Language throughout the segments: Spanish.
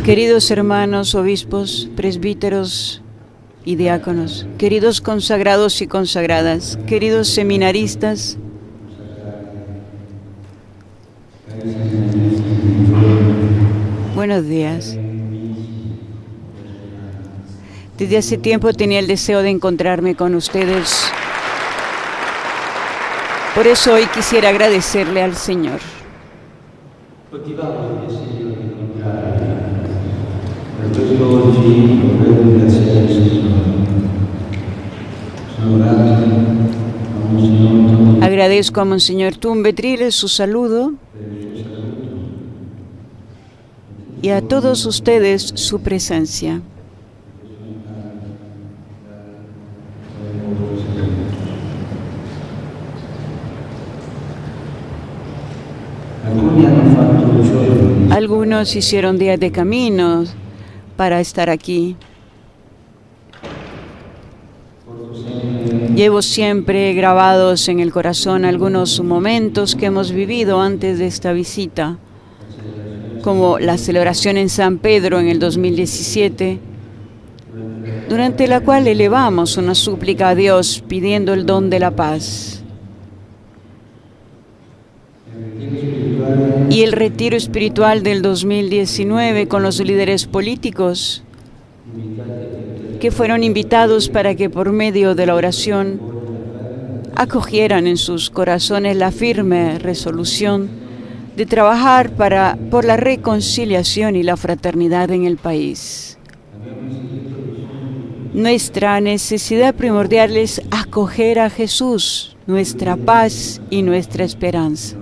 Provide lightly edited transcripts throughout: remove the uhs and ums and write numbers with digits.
Queridos hermanos, obispos, presbíteros y diáconos, queridos consagrados y consagradas, queridos seminaristas, buenos días. Desde hace tiempo tenía el deseo de encontrarme con ustedes. Por eso hoy quisiera agradecerle al Señor. Agradezco a Monseñor Tumbetril su saludo y a todos ustedes su presencia. Algunos hicieron días de camino para estar aquí. Llevo siempre grabados en el corazón algunos momentos que hemos vivido antes de esta visita, como la celebración en San Pedro en el 2017, durante la cual elevamos una súplica a Dios pidiendo el don de la paz. Y el retiro espiritual del 2019 con los líderes políticos que fueron invitados para que por medio de la oración acogieran en sus corazones la firme resolución de trabajar por la reconciliación y la fraternidad en el país. Nuestra necesidad primordial es acoger a Jesús, nuestra paz y nuestra esperanza.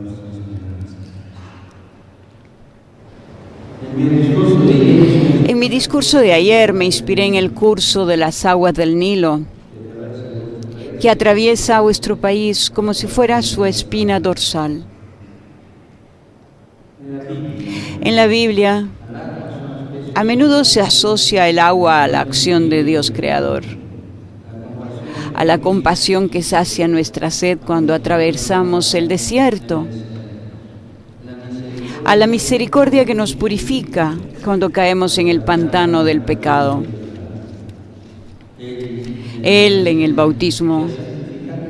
En mi discurso de ayer me inspiré en el curso de las aguas del Nilo, que atraviesa vuestro país como si fuera su espina dorsal. En la Biblia, a menudo se asocia el agua a la acción de Dios Creador, a la compasión que sacia nuestra sed cuando atravesamos el desierto, a la misericordia que nos purifica cuando caemos en el pantano del pecado. Él, en el bautismo,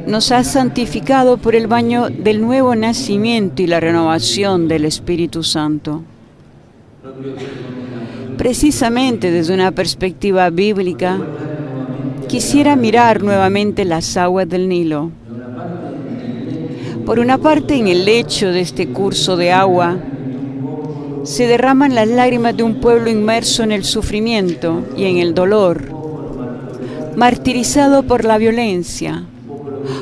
nos ha santificado por el baño del nuevo nacimiento y la renovación del Espíritu Santo. Precisamente desde una perspectiva bíblica, quisiera mirar nuevamente las aguas del Nilo. Por una parte, en el lecho de este curso de agua, se derraman las lágrimas de un pueblo inmerso en el sufrimiento y en el dolor, martirizado por la violencia.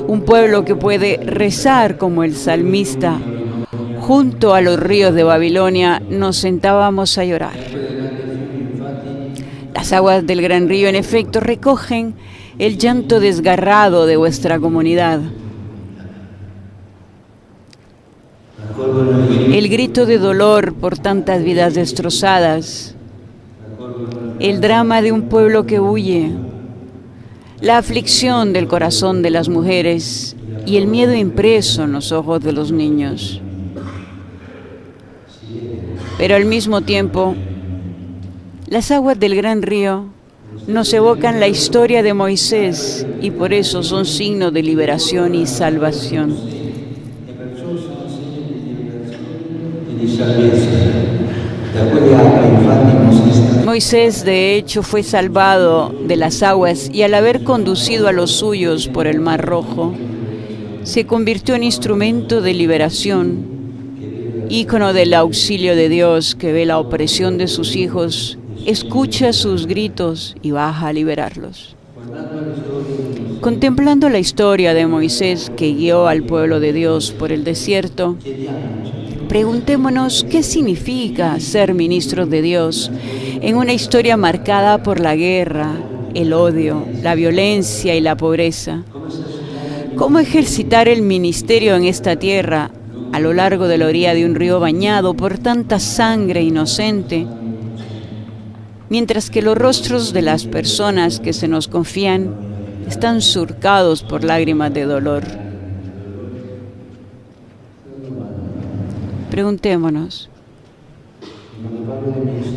Un pueblo que puede rezar como el salmista: junto a los ríos de Babilonia nos sentábamos a llorar. Las aguas del gran río, en efecto, recogen el llanto desgarrado de vuestra comunidad. El grito de dolor por tantas vidas destrozadas, el drama de un pueblo que huye, la aflicción del corazón de las mujeres y el miedo impreso en los ojos de los niños. Pero al mismo tiempo, las aguas del gran río nos evocan la historia de Moisés y por eso son signo de liberación y salvación. Moisés, de hecho, fue salvado de las aguas y al haber conducido a los suyos por el Mar Rojo, se convirtió en instrumento de liberación, ícono del auxilio de Dios que ve la opresión de sus hijos, escucha sus gritos y baja a liberarlos. Contemplando la historia de Moisés que guió al pueblo de Dios por el desierto, preguntémonos qué significa ser ministros de Dios en una historia marcada por la guerra, el odio, la violencia y la pobreza. ¿Cómo ejercitar el ministerio en esta tierra a lo largo de la orilla de un río bañado por tanta sangre inocente, mientras que los rostros de las personas que se nos confían están surcados por lágrimas de dolor? Preguntémonos,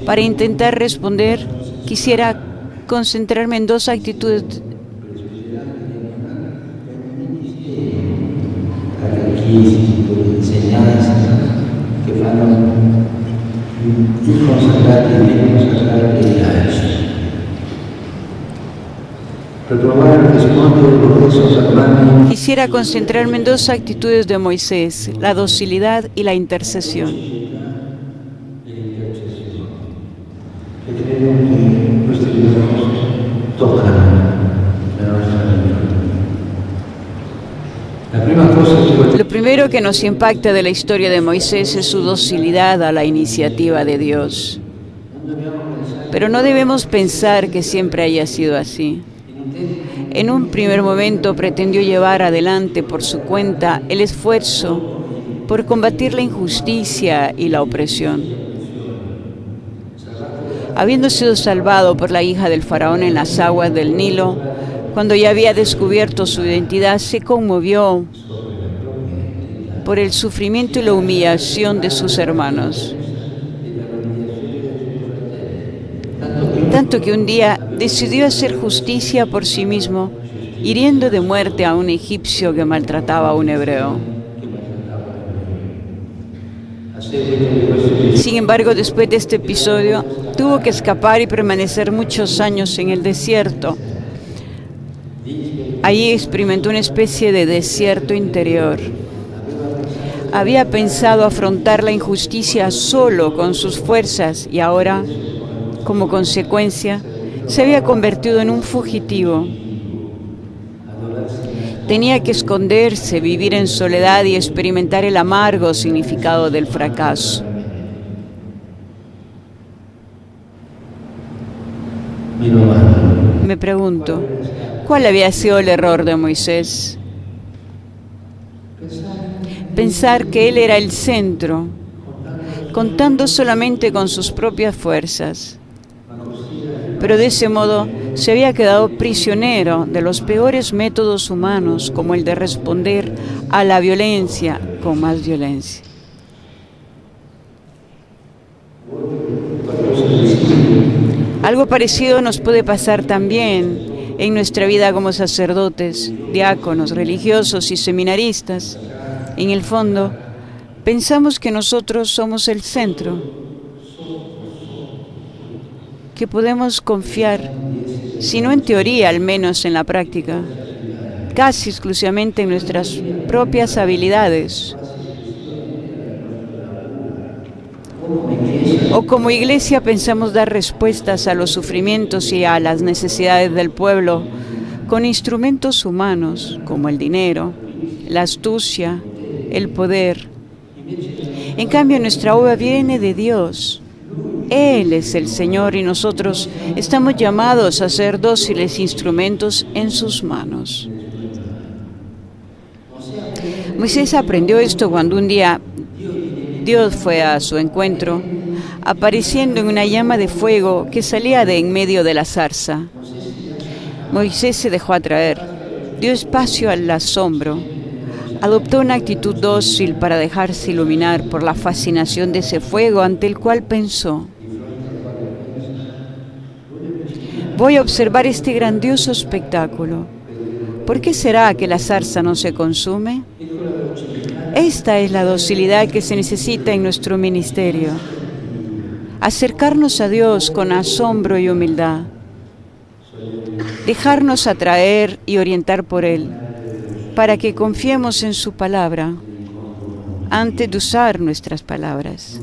Para intentar responder, quisiera concentrarme en dos actitudes. Quisiera concentrarme en dos actitudes de Moisés, la docilidad y la intercesión. Lo primero que nos impacta de la historia de Moisés es su docilidad a la iniciativa de Dios. Pero no debemos pensar que siempre haya sido así. En un primer momento pretendió llevar adelante por su cuenta el esfuerzo por combatir la injusticia y la opresión. Habiendo sido salvado por la hija del faraón en las aguas del Nilo, cuando ya había descubierto su identidad, se conmovió por el sufrimiento y la humillación de sus hermanos. Tanto que un día decidió hacer justicia por sí mismo, hiriendo de muerte a un egipcio que maltrataba a un hebreo. Sin embargo, después de este episodio, tuvo que escapar y permanecer muchos años en el desierto. Allí experimentó una especie de desierto interior. Había pensado afrontar la injusticia solo con sus fuerzas y ahora, como consecuencia, se había convertido en un fugitivo. Tenía que esconderse, vivir en soledad y experimentar el amargo significado del fracaso. Me pregunto, ¿cuál había sido el error de Moisés? Pensar que él era el centro, contando solamente con sus propias fuerzas. Pero de ese modo se había quedado prisionero de los peores métodos humanos, como el de responder a la violencia con más violencia. Algo parecido nos puede pasar también en nuestra vida como sacerdotes, diáconos, religiosos y seminaristas. En el fondo, pensamos que nosotros somos el centro, que podemos confiar, si no en teoría, al menos en la práctica, casi exclusivamente en nuestras propias habilidades. O como iglesia pensamos dar respuestas a los sufrimientos y a las necesidades del pueblo con instrumentos humanos como el dinero, la astucia, el poder. En cambio, nuestra obra viene de Dios. Él es el Señor y nosotros estamos llamados a ser dóciles instrumentos en sus manos. Moisés aprendió esto cuando un día Dios fue a su encuentro, apareciendo en una llama de fuego que salía de en medio de la zarza. Moisés se dejó atraer, dio espacio al asombro, adoptó una actitud dócil para dejarse iluminar por la fascinación de ese fuego ante el cual pensó: voy a observar este grandioso espectáculo. ¿Por qué será que la zarza no se consume? Esta es la docilidad que se necesita en nuestro ministerio. Acercarnos a Dios con asombro y humildad. Dejarnos atraer y orientar por Él, para que confiemos en su palabra antes de usar nuestras palabras.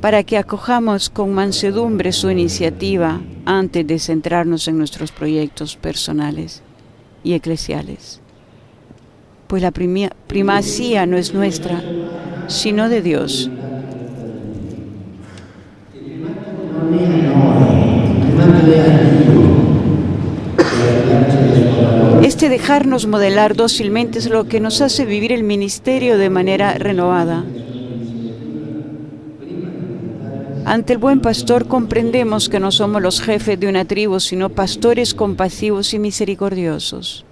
Para que acojamos con mansedumbre su iniciativa antes de centrarnos en nuestros proyectos personales y eclesiales. Pues la primacía no es nuestra, sino de Dios. Este dejarnos modelar dócilmente es lo que nos hace vivir el ministerio de manera renovada. Ante el buen pastor comprendemos que no somos los jefes de una tribu, sino pastores compasivos y misericordiosos.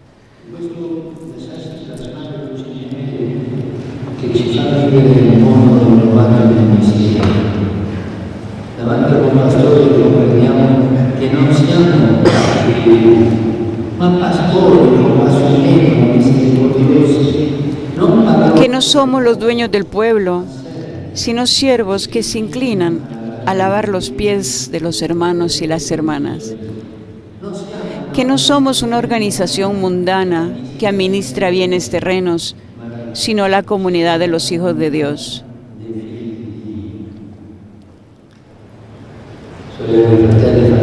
Que no somos los dueños del pueblo, sino siervos que se inclinan a lavar los pies de los hermanos y las hermanas. Que no somos una organización mundana que administra bienes terrenos, sino la comunidad de los hijos de Dios.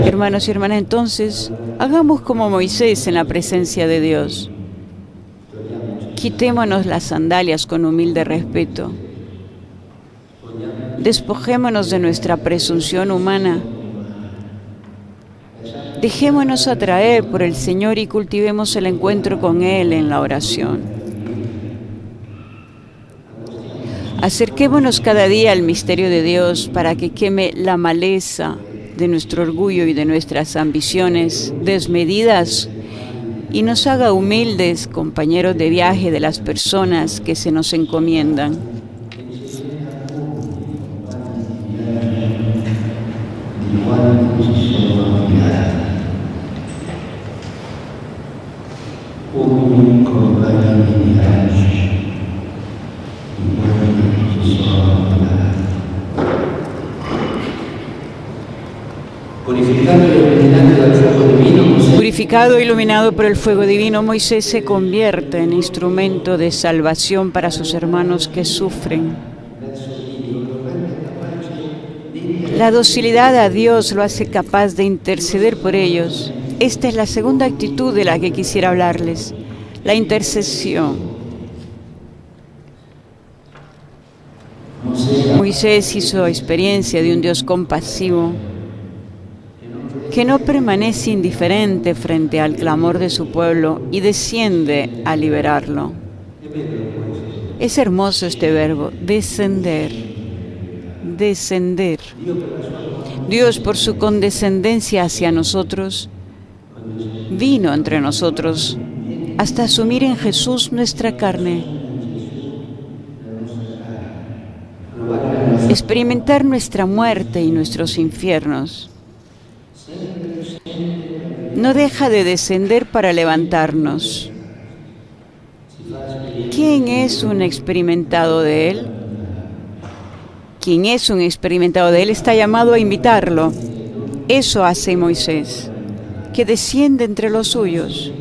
Hermanos y hermanas, entonces, hagamos como Moisés en la presencia de Dios. Quitémonos las sandalias con humilde respeto. Despojémonos de nuestra presunción humana. Dejémonos atraer por el Señor y cultivemos el encuentro con Él en la oración. Acerquémonos cada día al misterio de Dios para que queme la maleza de nuestro orgullo y de nuestras ambiciones desmedidas y nos haga humildes compañeros de viaje de las personas que se nos encomiendan. Purificado e iluminado por el fuego divino, Moisés se convierte en instrumento de salvación para sus hermanos que sufren. La docilidad a Dios lo hace capaz de interceder por ellos. Esta es la segunda actitud de la que quisiera hablarles, la intercesión. Moisés hizo experiencia de un Dios compasivo, que no permanece indiferente frente al clamor de su pueblo y desciende a liberarlo. Es hermoso este verbo, descender, descender. Dios, por su condescendencia hacia nosotros, vino entre nosotros hasta asumir en Jesús nuestra carne, experimentar nuestra muerte y nuestros infiernos. No deja de descender para levantarnos. ¿Quién es un experimentado de Él? Quien es un experimentado de Él está llamado a imitarlo. Eso hace Moisés, que desciende entre los suyos.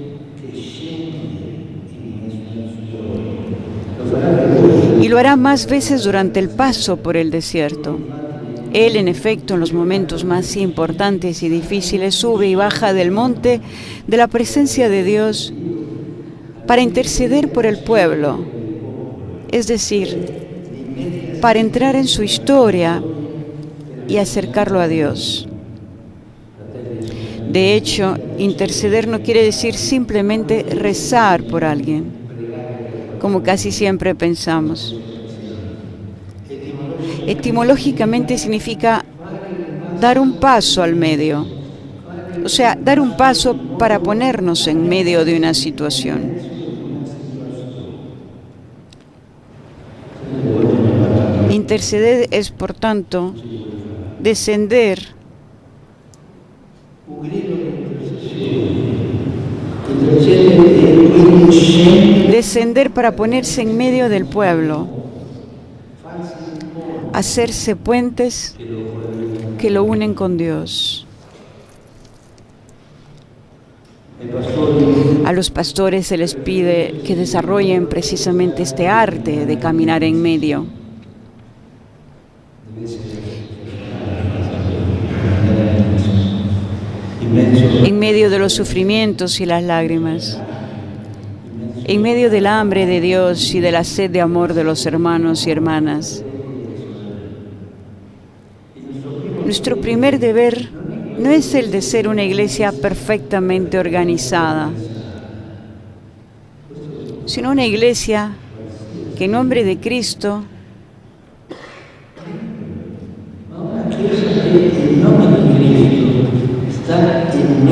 Y lo hará más veces durante el paso por el desierto. Él, en efecto, en los momentos más importantes y difíciles, sube y baja del monte de la presencia de Dios para interceder por el pueblo, es decir, para entrar en su historia y acercarlo a Dios. De hecho, interceder no quiere decir simplemente rezar por alguien, como casi siempre pensamos. Etimológicamente significa dar un paso al medio, o sea, dar un paso para ponernos en medio de una situación. Interceder es, por tanto, descender para ponerse en medio del pueblo, hacerse puentes que lo unen con Dios. A los pastores se les pide que desarrollen precisamente este arte de caminar en medio. En medio de los sufrimientos y las lágrimas, en medio del hambre de Dios y de la sed de amor de los hermanos y hermanas. Nuestro primer deber no es el de ser una iglesia perfectamente organizada, sino una iglesia que en nombre de Cristo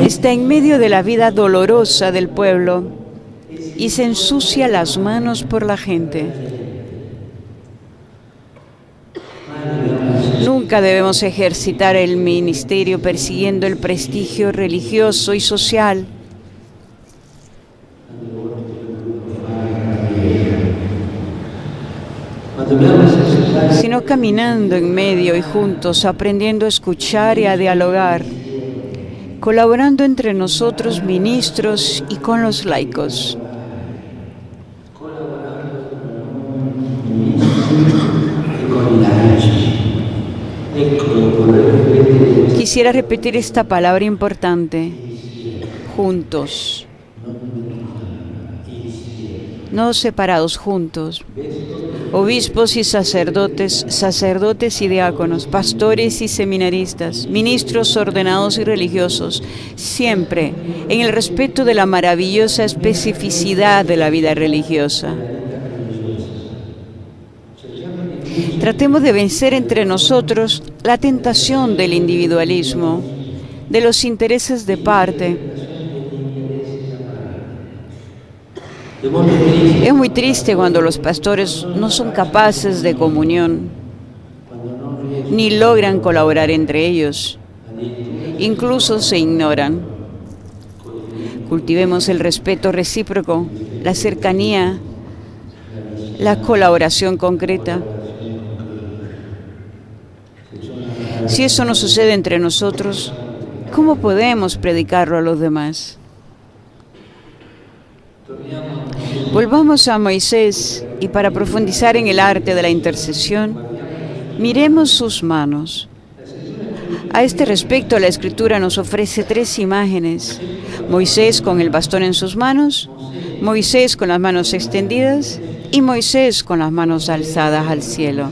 está en medio de la vida dolorosa del pueblo y se ensucia las manos por la gente. Nunca debemos ejercitar el ministerio persiguiendo el prestigio religioso y social, sino caminando en medio y juntos, aprendiendo a escuchar y a dialogar, colaborando entre nosotros ministros y con los laicos. Quisiera repetir esta palabra importante: juntos, no separados, juntos. Obispos y sacerdotes, sacerdotes y diáconos, pastores y seminaristas, ministros ordenados y religiosos, siempre en el respeto de la maravillosa especificidad de la vida religiosa. Tratemos de vencer entre nosotros la tentación del individualismo, de los intereses de parte. Es muy triste cuando los pastores no son capaces de comunión, ni logran colaborar entre ellos, incluso se ignoran. Cultivemos el respeto recíproco, la cercanía, la colaboración concreta. Si eso no sucede entre nosotros, ¿cómo podemos predicarlo a los demás? Volvamos a Moisés y para profundizar en el arte de la intercesión, miremos sus manos. A este respecto, la Escritura nos ofrece 3 imágenes: Moisés con el bastón en sus manos, Moisés con las manos extendidas y Moisés con las manos alzadas al cielo.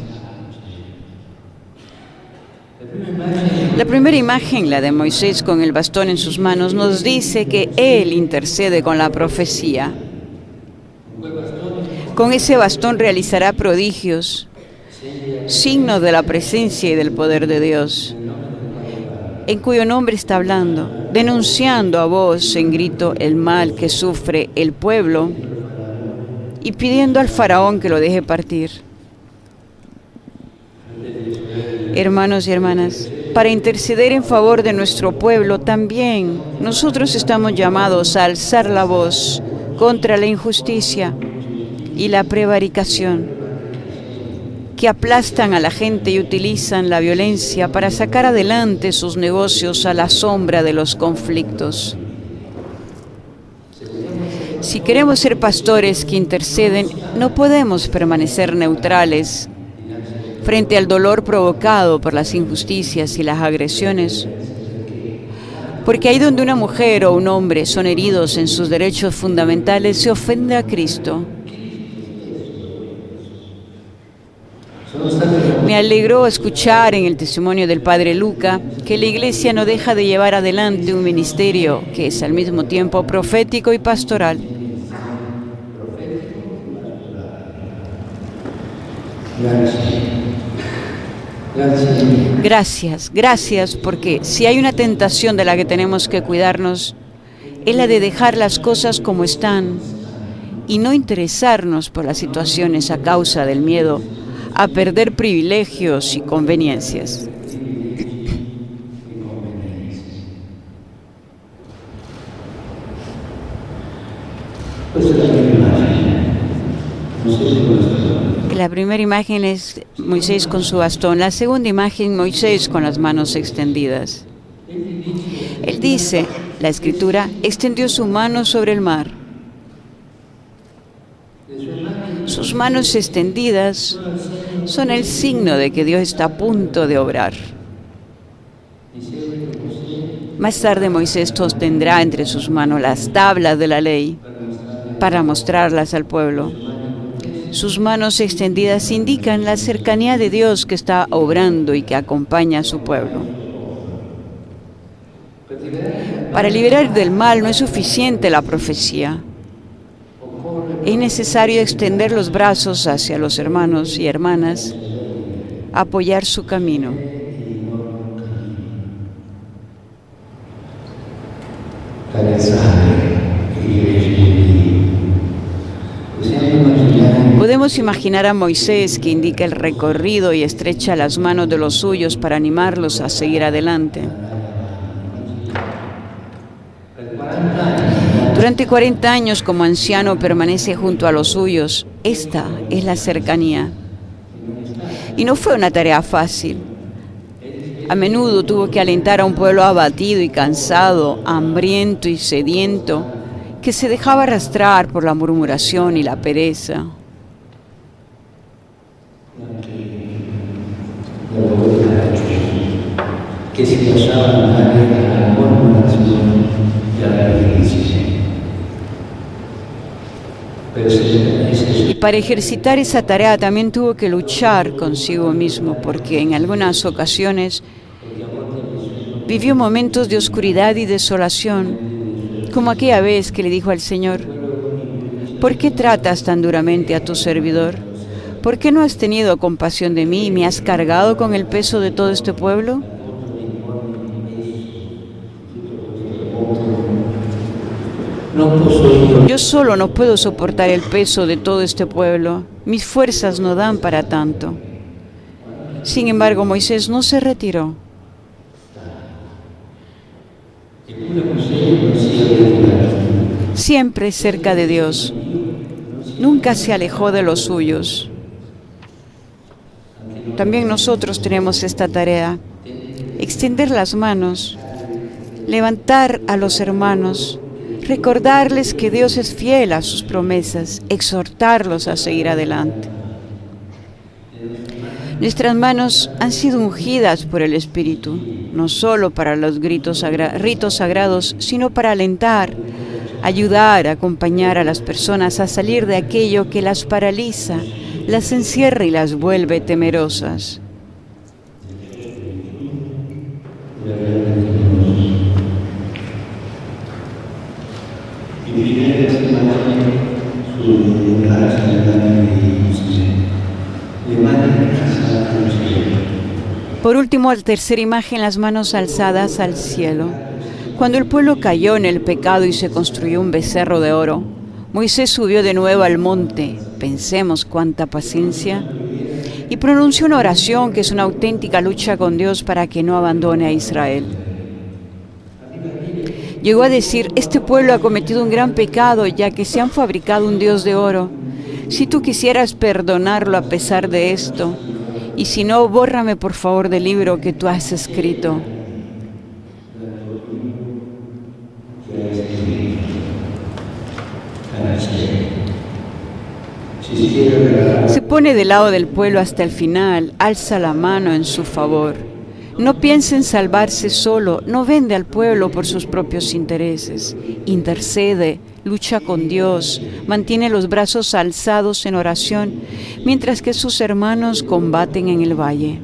La primera imagen, la de Moisés con el bastón en sus manos, nos dice que él intercede con la profecía. Con ese bastón realizará prodigios, signos de la presencia y del poder de Dios, en cuyo nombre está hablando, denunciando a voz en grito el mal que sufre el pueblo y pidiendo al faraón que lo deje partir. Hermanos y hermanas, para interceder en favor de nuestro pueblo también nosotros estamos llamados a alzar la voz contra la injusticia y la prevaricación, que aplastan a la gente y utilizan la violencia para sacar adelante sus negocios a la sombra de los conflictos. Si queremos ser pastores que interceden, no podemos permanecer neutrales frente al dolor provocado por las injusticias y las agresiones, porque ahí donde una mujer o un hombre son heridos en sus derechos fundamentales, se ofende a Cristo. Me alegró escuchar en el testimonio del Padre Luca que la Iglesia no deja de llevar adelante un ministerio que es al mismo tiempo profético y pastoral. Gracias, porque si hay una tentación de la que tenemos que cuidarnos, es la de dejar las cosas como están y no interesarnos por las situaciones a causa del miedo a perder privilegios y conveniencias. La primera imagen es Moisés con su bastón. La segunda imagen, Moisés con las manos extendidas. Él dice, la Escritura, extendió su mano sobre el mar. Sus manos extendidas son el signo de que Dios está a punto de obrar. Más tarde Moisés sostendrá entre sus manos las tablas de la ley para mostrarlas al pueblo. Sus manos extendidas indican la cercanía de Dios que está obrando y que acompaña a su pueblo. Para liberar del mal no es suficiente la profecía. Es necesario extender los brazos hacia los hermanos y hermanas, apoyar su camino. Podemos imaginar a Moisés que indica el recorrido y estrecha las manos de los suyos para animarlos a seguir adelante. Durante 40 años como anciano permanece junto a los suyos. Esta es la cercanía. Y no fue una tarea fácil. A menudo tuvo que alentar a un pueblo abatido y cansado, hambriento y sediento, que se dejaba arrastrar por la murmuración y la pereza. Que si pasaban a la murmuración y a la repetición. Y para ejercitar esa tarea también tuvo que luchar consigo mismo, porque en algunas ocasiones vivió momentos de oscuridad y desolación, como aquella vez que le dijo al Señor: ¿por qué tratas tan duramente a tu servidor? ¿Por qué no has tenido compasión de mí y me has cargado con el peso de todo este pueblo? Yo solo no puedo soportar el peso de todo este pueblo. Mis fuerzas no dan para tanto. Sin embargo, Moisés no se retiró. Siempre cerca de Dios. Nunca se alejó de los suyos. También nosotros tenemos esta tarea: extender las manos, levantar a los hermanos, recordarles que Dios es fiel a sus promesas, exhortarlos a seguir adelante. Nuestras manos han sido ungidas por el Espíritu, no solo para los ritos sagrados, sino para alentar, ayudar, acompañar a las personas a salir de aquello que las paraliza, las encierra y las vuelve temerosas. Por último, la tercera imagen, las manos alzadas al cielo. Cuando el pueblo cayó en el pecado y se construyó un becerro de oro, Moisés subió de nuevo al monte, pensemos cuánta paciencia, y pronunció una oración que es una auténtica lucha con Dios para que no abandone a Israel. Llegó a decir: este pueblo ha cometido un gran pecado, ya que se han fabricado un dios de oro. Si tú quisieras perdonarlo a pesar de esto, y si no, bórrame por favor del libro que tú has escrito. Se pone del lado del pueblo hasta el final, alza la mano en su favor. No piensa en salvarse solo, no vende al pueblo por sus propios intereses. Intercede, lucha con Dios, mantiene los brazos alzados en oración, mientras que sus hermanos combaten en el valle.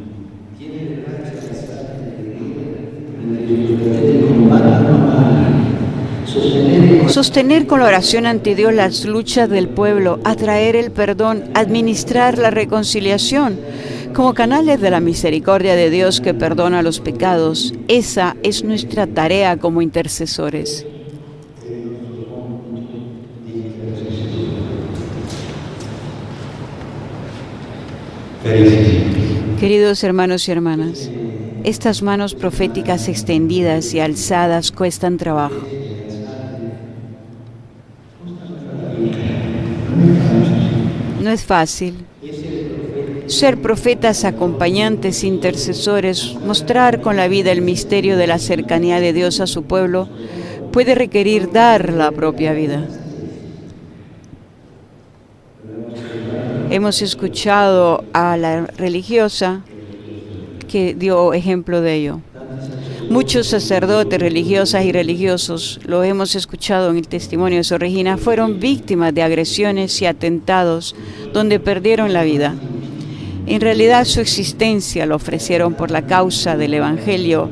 Sostener con la oración ante Dios las luchas del pueblo, atraer el perdón, administrar la reconciliación, como canales de la misericordia de Dios que perdona los pecados. Esa es nuestra tarea como intercesores. Queridos hermanos y hermanas, estas manos proféticas extendidas y alzadas cuestan trabajo. No es fácil. Ser profetas acompañantes, intercesores, mostrar con la vida el misterio de la cercanía de Dios a su pueblo, puede requerir dar la propia vida. Hemos escuchado a la religiosa que dio ejemplo de ello. Muchos sacerdotes, religiosas y religiosos, lo hemos escuchado en el testimonio de Sor Regina, fueron víctimas de agresiones y atentados donde perdieron la vida. En realidad su existencia la ofrecieron por la causa del Evangelio,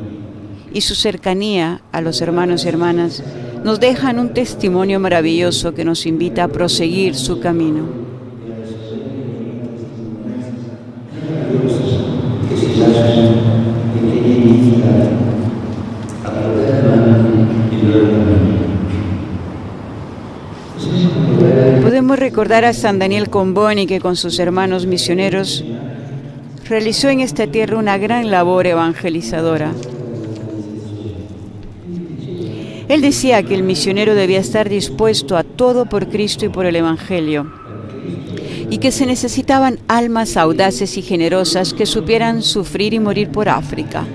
y su cercanía a los hermanos y hermanas nos dejan un testimonio maravilloso que nos invita a proseguir su camino. Podemos recordar a San Daniel Comboni, que con sus hermanos misioneros realizó en esta tierra una gran labor evangelizadora. Él decía que el misionero debía estar dispuesto a todo por Cristo y por el Evangelio, y que se necesitaban almas audaces y generosas que supieran sufrir y morir por África.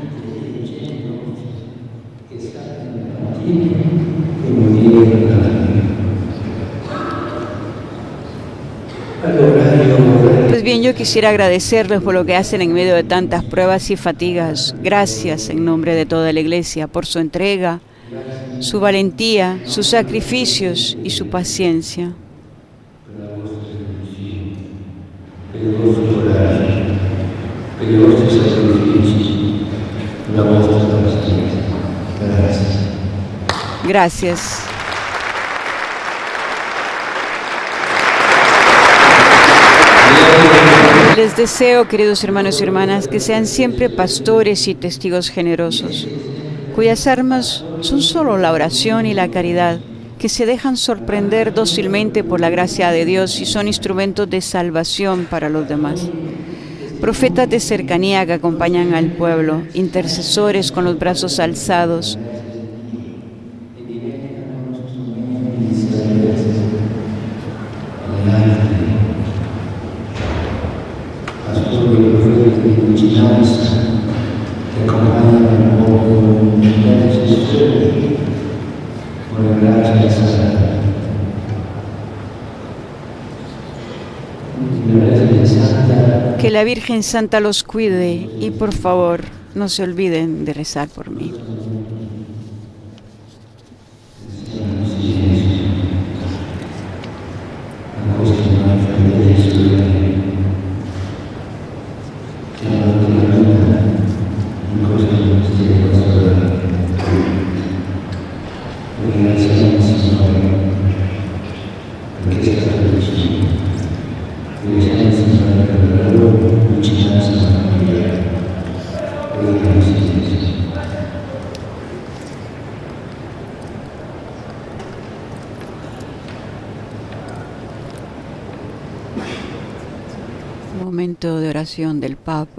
Pues bien, yo quisiera agradecerles por lo que hacen en medio de tantas pruebas y fatigas. Gracias en nombre de toda la Iglesia por su entrega, su valentía, sus sacrificios y su paciencia. Per il vostro coraggio, per i vostri sacrifici, per la vostra pazienza. Grazie. Gracias. Les deseo, queridos hermanos y hermanas, que sean siempre pastores y testigos generosos, cuyas armas son solo la oración y la caridad, que se dejan sorprender dócilmente por la gracia de Dios y son instrumentos de salvación para los demás. Profetas de cercanía que acompañan al pueblo, intercesores con los brazos alzados. Pastori e profeti di vicinanza che accompagnano il popolo nella decisione con la grazia santa. Que la Virgen Santa los cuide y por favor no se olviden de rezar por mí. Momento de oración del Papa.